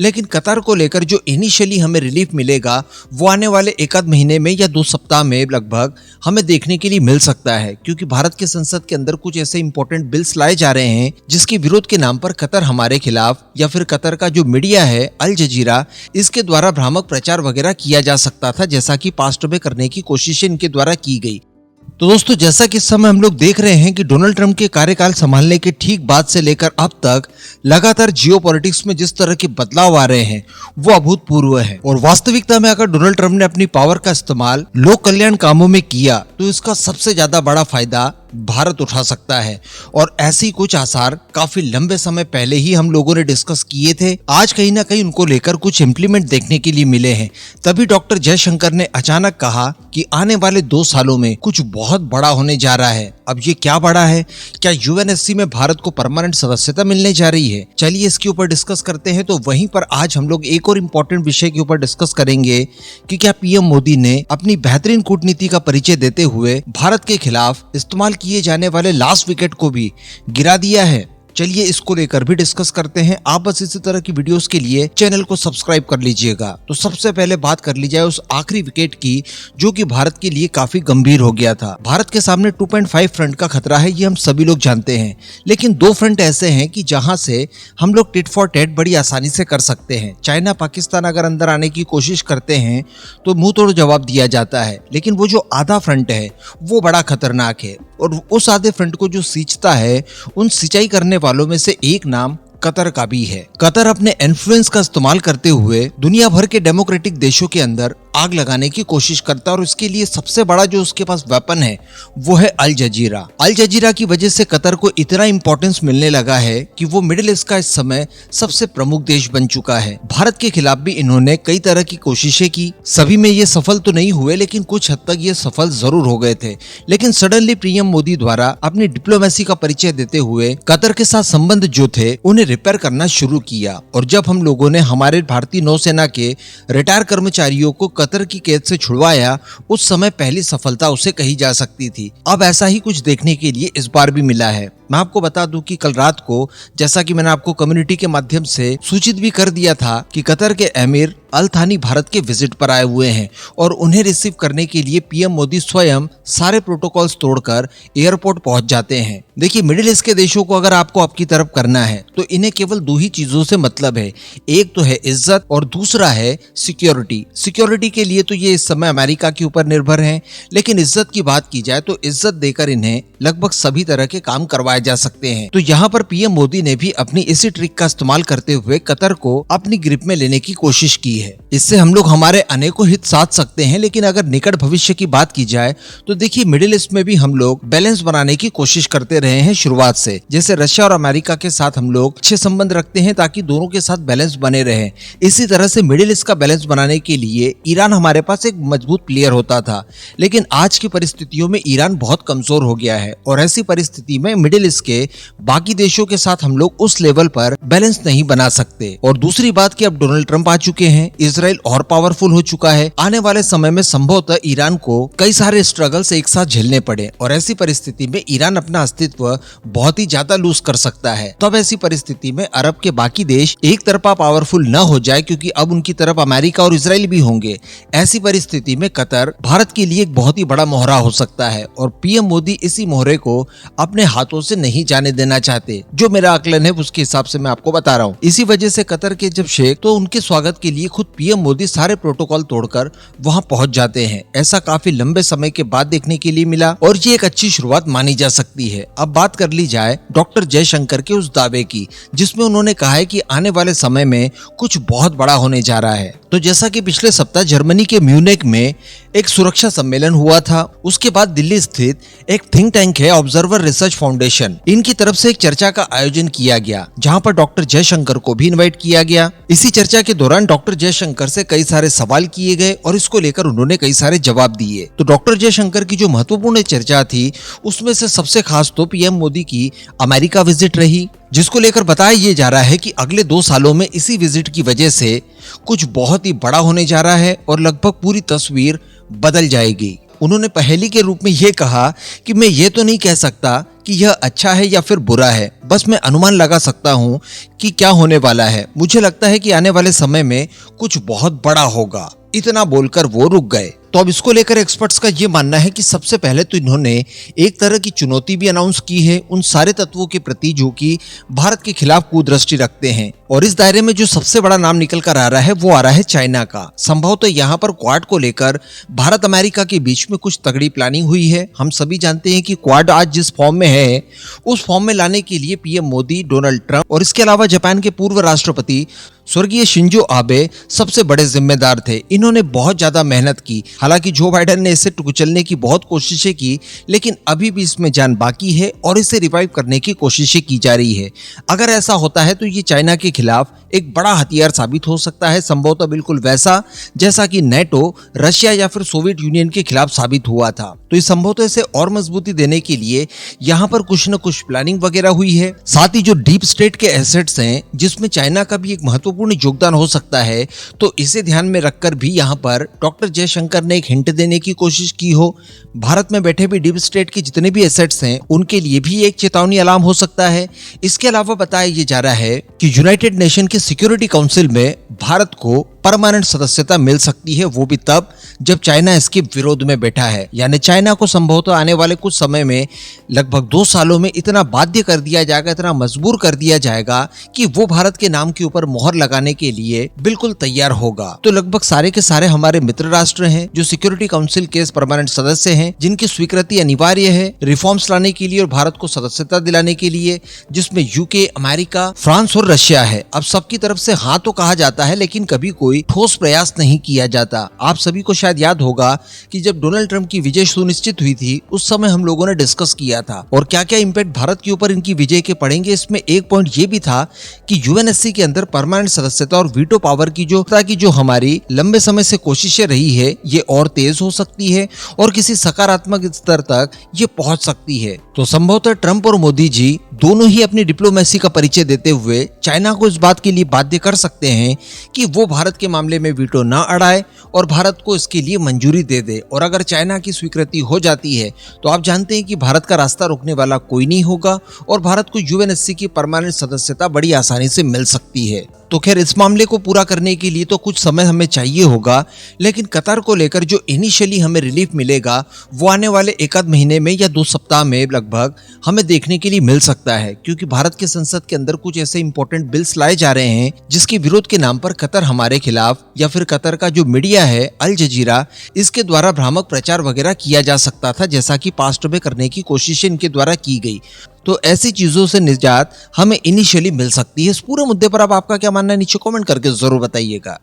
लेकिन कतर को लेकर जो इनिशियली हमें रिलीफ मिलेगा वो आने वाले एक आध महीने में या 2 सप्ताह में लगभग हमें देखने के लिए मिल सकता है, क्योंकि भारत के संसद के अंदर कुछ ऐसे इंपॉर्टेंट बिल्स लाए जा रहे हैं जिसके विरोध के नाम पर कतर हमारे खिलाफ या फिर कतर का जो मीडिया है अल जजीरा, इसके द्वारा भ्रामक प्रचार वगैरह किया जा सकता था, जैसा कि पास्ट में करने की कोशिश इनके द्वारा की गई। तो दोस्तों, जैसा कि इस समय हम लोग देख रहे हैं कि डोनाल्ड ट्रंप के कार्यकाल संभालने के ठीक बाद से लेकर अब तक लगातार जियोपॉलिटिक्स में जिस तरह के बदलाव आ रहे हैं वो अभूतपूर्व है। और वास्तविकता में अगर डोनाल्ड ट्रंप ने अपनी पावर का इस्तेमाल लोक कल्याण कामों में किया तो इसका सबसे ज्यादा बड़ा फायदा भारत उठा सकता है। और ऐसी कुछ आसार काफी लंबे समय पहले ही हम लोगों ने डिस्कस किए थे। आज कहीं ना कहीं उनको लेकर कुछ इम्प्लीमेंट देखने के लिए मिले हैं। तभी डॉक्टर जयशंकर ने अचानक कहा कि आने वाले 2 सालों में कुछ बहुत बड़ा होने जा रहा है। अब ये क्या बड़ा है? क्या यूएनएससी में भारत को परमानेंट सदस्यता मिलने जा रही है? चलिए इसके ऊपर डिस्कस करते हैं। तो वहीं पर आज हम लोग एक और इम्पोर्टेंट विषय के ऊपर डिस्कस करेंगे कि क्या पीएम मोदी ने अपनी बेहतरीन कूटनीति का परिचय देते हुए भारत के खिलाफ इस्तेमाल किए जाने वाले लास्ट विकेट को भी गिरा दिया है। चलिए इसको लेकर भी डिस्कस करते हैं। आप बस इसी तरह की वीडियोस के लिए चैनल को सब्सक्राइब कर लीजिएगा। तो सबसे पहले बात कर ली जाए उस आखिरी विकेट की जो कि भारत के लिए काफी गंभीर हो गया था। भारत के सामने 2.5 फ्रंट का खतरा है, ये हम सभी लोग जानते हैं, लेकिन 2 फ्रंट ऐसे हैं कि जहां से हम लोग टिट फॉर टैट बड़ी आसानी से कर सकते हैं। चाइना पाकिस्तान अगर अंदर आने की कोशिश करते हैं तो मुंह तोड़ जवाब दिया जाता है, लेकिन वो जो आधा फ्रंट है वो बड़ा खतरनाक है। और उस आधे फ्रंट को जो सींचता है, उन सिंचाई करने वालों में से एक नाम कतर का भी है। कतर अपने इन्फ्लुएंस का इस्तेमाल करते हुए दुनिया भर के डेमोक्रेटिक देशों के अंदर आग लगाने की कोशिश करता है और इसके लिए सबसे बड़ा जो उसके पास वेपन है वो है अल जजीरा। अल जजीरा की वजह से कतर को इतना इंपॉर्टेंस मिलने लगा है कि वो मिडिल ईस्ट का इस समय सबसे प्रमुख देश बन चुका है। भारत के खिलाफ भी इन्होंने कई तरह की कोशिशें की, सभी में ये सफल तो नहीं हुए, लेकिन कुछ हद तक ये सफल जरूर हो गए थे। लेकिन सडनली पीएम मोदी द्वारा अपनी डिप्लोमेसी का परिचय देते हुए कतर के साथ संबंध जो थे उन्हें रिपेयर करना शुरू किया। और जब हम लोगों ने हमारे भारतीय नौसेना के रिटायर कर्मचारियों को कतर की कैद से छुड़वाया, उस समय पहली सफलता उसे कही जा सकती थी। अब ऐसा ही कुछ देखने के लिए इस बार भी मिला है। मैं आपको बता दूं कि कल रात को, जैसा कि मैंने आपको कम्युनिटी के माध्यम से सूचित भी कर दिया था कि कतर के अमीर अल थानी भारत के विजिट पर आए हुए हैं और उन्हें रिसीव करने के लिए पीएम मोदी स्वयं सारे प्रोटोकॉल्स तोड़कर एयरपोर्ट पहुंच जाते हैं। देखिए, मिडिल ईस्ट के देशों को अगर आपको आपकी तरफ करना है तो इन्हें केवल 2 ही चीजों से मतलब है। एक तो है इज्जत और दूसरा है सिक्योरिटी। सिक्योरिटी के लिए तो ये इस समय अमेरिका के ऊपर निर्भर है, लेकिन इज्जत की बात की जाए तो इज्जत देकर इन्हें लगभग सभी तरह के काम करवाए जा सकते हैं। तो यहाँ पर पीएम मोदी ने भी अपनी इसी ट्रिक का इस्तेमाल करते हुए कतर को अपनी ग्रिप में लेने की कोशिश की है। इससे हम लोग हमारे अनेकों हित साध सकते हैं। लेकिन अगर निकट भविष्य की बात की जाए तो देखिए, मिडिल ईस्ट में भी हम लोग बैलेंस बनाने की कोशिश करते रहे हैं शुरुआत से। जैसे रशिया और अमेरिका के साथ हम लोग अच्छे संबंध रखते हैं ताकि दोनों के साथ बैलेंस बने रहे। इसी तरह से मिडिल ईस्ट का बैलेंस बनाने के लिए ईरान हमारे पास एक मजबूत प्लेयर होता था, लेकिन आज की परिस्थितियों में ईरान बहुत कमजोर हो गया है और ऐसी परिस्थिति में मिडिल ईस्ट के बाकी देशों के साथ हम लोग उस लेवल पर बैलेंस नहीं बना सकते। और दूसरी बात कि अब डोनाल्ड ट्रंप आ चुके हैं, इजराइल और पावरफुल हो चुका है। आने वाले समय में संभवतः ईरान को कई सारे स्ट्रगल्स एक साथ झेलने पड़े और ऐसी परिस्थिति में ईरान अपना अस्तित्व बहुत ही ज्यादा लूज कर सकता है। तब ऐसी परिस्थिति में अरब के बाकी देश एक तरफा पावरफुल न हो जाए, क्योंकि अब उनकी तरफ अमेरिका और इजराइल भी होंगे। ऐसी परिस्थिति में कतर भारत के लिए एक बहुत ही बड़ा मोहरा हो सकता है और पीएम मोदी इसी मोहरे को अपने हाथों से नहीं जाने देना चाहते। जो मेरा आकलन है उसके हिसाब से मैं आपको बता रहा हूँ। इसी वजह से कतर के जब शेख, तो उनके स्वागत के लिए खुद पीएम मोदी सारे प्रोटोकॉल तोड़कर वहां पहुंच जाते हैं। ऐसा काफी लंबे समय के बाद देखने के लिए मिला और ये एक अच्छी शुरुआत मानी जा सकती है। अब बात कर ली जाए डॉक्टर जयशंकर के उस दावे की जिसमें उन्होंने कहा है कि आने वाले समय में कुछ बहुत बड़ा होने जा रहा है। तो जैसा कि पिछले सप्ताह जर्मनी के म्यूनिख में एक सुरक्षा सम्मेलन हुआ था, उसके बाद दिल्ली स्थित एक थिंक टैंक है ऑब्जर्वर रिसर्च फाउंडेशन, इनकी तरफ से एक चर्चा का आयोजन किया गया जहां पर डॉक्टर जयशंकर को भी इनवाइट किया गया। इसी चर्चा के दौरान डॉक्टर जयशंकर से कई सारे सवाल किए गए और इसको लेकर उन्होंने कई सारे जवाब दिए। तो डॉक्टर जयशंकर की जो महत्वपूर्ण चर्चा थी उसमें से सबसे खास तो पीएम मोदी की अमेरिका विजिट रही, जिसको लेकर बताया ये जा रहा है कि अगले 2 सालों में इसी विजिट की वजह से कुछ बहुत ही बड़ा होने जा रहा है और लगभग पूरी तस्वीर बदल जाएगी। उन्होंने पहेली के रूप में ये कहा कि मैं ये तो नहीं कह सकता कि यह अच्छा है या फिर बुरा है, बस मैं अनुमान लगा सकता हूँ कि क्या होने वाला है। मुझे लगता है कि आने वाले समय में कुछ बहुत बड़ा होगा। इतना बोलकर वो रुक गए। तो अब इसको लेकर एक्सपर्ट्स का ये मानना है कि सबसे पहले तो इन्होंने एक तरह की चुनौती भी अनाउंस की है उन सारे तत्वों के प्रति जो कि भारत के खिलाफ कुदृष्टि रखते हैं। और इस दायरे में जो सबसे बड़ा नाम निकल कर आ रहा है वो आ रहा है चाइना का। संभवतः यहाँ पर क्वाड को लेकर भारत अमेरिका के बीच में कुछ तगड़ी प्लानिंग हुई है। हम सभी जानते हैं कि क्वाड आज जिस फॉर्म में है उस फॉर्म में लाने के लिए पीएम मोदी, डोनाल्ड ट्रंप और इसके अलावा जापान के पूर्व राष्ट्रपति स्वर्गीय शिंजो आबे सबसे बड़े जिम्मेदार थे। इन्होंने बहुत ज्यादा मेहनत की। हालांकि जो बाइडेन ने इसे कुचलने की बहुत कोशिशें की, लेकिन अभी भी इसमें जान बाकी है और इसे रिवाइव करने की कोशिशें की जा रही है। अगर ऐसा होता है तो ये चाइना के खिलाफ एक बड़ा हथियार साबित हो सकता है, संभवतः बिल्कुल वैसा जैसा कि नेटो रशिया या फिर सोवियत यूनियन के खिलाफ साबित हुआ था। तो इस संभवतः इसे और मजबूती देने के लिए यहाँ पर कुछ न कुछ प्लानिंग वगैरह हुई है। साथ ही जो डीप स्टेट के एसेट्स हैं जिसमें चाइना का भी एक महत्वपूर्ण योगदान हो सकता है, तो इसे ध्यान में रखकर भी यहाँ पर डॉक्टर जयशंकर ने एक हिंट देने की कोशिश की हो। भारत में बैठे भी डीप स्टेट के जितने भी एसेट्स हैं उनके लिए भी एक चेतावनी अलार्म हो सकता है। इसके अलावा बताया ये जा रहा है कि यूनाइटेड नेशन के सिक्योरिटी काउंसिल में भारत को परमानेंट सदस्यता मिल सकती है, वो भी तब जब चाइना इसके विरोध में बैठा है। यानी चाइना को संभवतः आने वाले कुछ समय में लगभग 2 सालों में इतना बाध्य कर दिया जाएगा, इतना मजबूर कर दिया जाएगा कि वो भारत के नाम के ऊपर मोहर लगाने के लिए बिल्कुल तैयार होगा। तो लगभग सारे के सारे हमारे मित्र राष्ट्र हैं जो सिक्योरिटी काउंसिल के परमानेंट सदस्य हैं, जिनकी स्वीकृति अनिवार्य है रिफॉर्म्स लाने के लिए और भारत को सदस्यता दिलाने के लिए, जिसमें यूके, अमेरिका, फ्रांस और रशिया है। अब सबकी तरफ से हाँ तो कहा जाता है, लेकिन कभी कोई ठोस प्रयास नहीं किया जाता। आप सभी को शायद याद होगा कि जब डोनाल्ड ट्रंप की विजय सुनिश्चित हुई थी उस समय हम लोगों ने डिस्कस किया था और क्या क्या इंपैक्ट भारत के ऊपर इनकी विजय के पड़ेंगे। इसमें एक पॉइंट ये भी था कि यूएनएससी के अंदर परमानेंट सदस्यता और वीटो पावर की जो हमारी लंबे समय से कोशिशें रही है ये और तेज हो सकती है और किसी सकारात्मक स्तर तक ये पहुंच सकती है। तो संभवतः ट्रंप और मोदी जी दोनों ही अपनी डिप्लोमेसी का परिचय देते हुए चाइना को इस बात के लिए बाध्य कर सकते हैं कि वो भारत के मामले में वीटो ना अड़ाए और भारत को इसके लिए मंजूरी दे दे। और अगर चाइना की स्वीकृति हो जाती है तो आप जानते हैं कि भारत का रास्ता रोकने वाला कोई नहीं होगा और भारत को यूएनएससी की परमानेंट सदस्यता बड़ी आसानी से मिल सकती है। तो खैर इस मामले को पूरा करने के लिए तो कुछ समय हमें चाहिए होगा, लेकिन कतर को लेकर जो इनिशियली हमें रिलीफ मिलेगा वो आने वाले 1 आध महीने में या 2 सप्ताह में लगभग हमें देखने के लिए मिल सकता है, क्योंकि भारत के संसद के अंदर कुछ ऐसे इंपॉर्टेंट बिल्स लाए जा रहे हैं जिसके विरोध के नाम पर कतर हमारे खिलाफ या फिर कतर का जो मीडिया है अल जजीरा, इसके द्वारा भ्रामक प्रचार वगैरह किया जा सकता था, जैसा कि पास्ट में करने की कोशिश इनके द्वारा की गई। तो ऐसी चीजों से निजात हमें इनिशियली मिल सकती है। इस पूरे मुद्दे पर अब आपका क्या मानना है नीचे कमेंट करके जरूर बताइएगा।